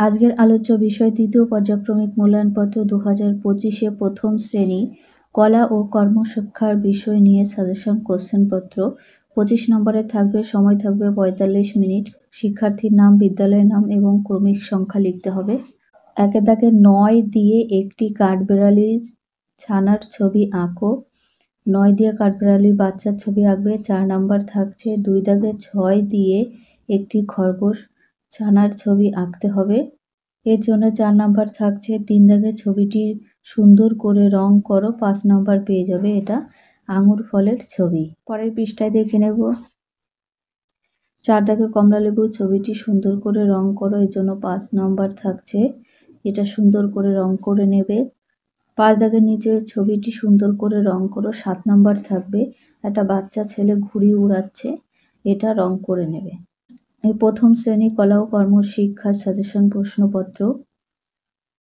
আজকের আলোচ্য বিষয় তৃতীয় পর্যায়ক্রমিক মূল্যায়নপত্র 2025-এ প্রথম শ্রেণী কলা ও কর্মশিক্ষার বিষয় নিয়ে সাজেশন কোশ্চেনপত্র। 25 নম্বরে থাকবে, সময় থাকবে 45 মিনিট। শিক্ষার্থীর নাম, বিদ্যালয়ের নাম এবং ক্রমিক সংখ্যা লিখতে হবে। একে দাগে 9 দিয়ে একটি কাঠবিড়ালি ছানার ছবি আঁকো। 9 দিয়ে কাঠবিড়ালি বাচ্চার ছবি আঁকবে। 4 নাম্বার থাকছে 2 দাগে 6 দিয়ে একটি খরগোশ ছানার ছবি আঁকতে হবে। এর জন্য 4 নাম্বার থাকছে 3 দাগে ছবিটি সুন্দর করে রং করো, 5 নাম্বার পেয়ে যাবে। এটা আঙুর ফলের ছবি। পরের পৃষ্ঠায় দেখে নেব। 4 দাগে কমলালেবু ছবিটি সুন্দর করে রং করো, এর জন্য 5 নাম্বার থাকছে। এটা সুন্দর করে রং করে নেবে। 5 দাগের নিচে ছবিটি সুন্দর করে রং করো, 7 নাম্বার থাকবে। একটা বাচ্চা ছেলে ঘুড়ি উড়াচ্ছে, এটা রং করে নেবে। এই প্রথম শ্রেণী কলা ও কর্মশিক্ষার সাজেশন প্রশ্নপত্র।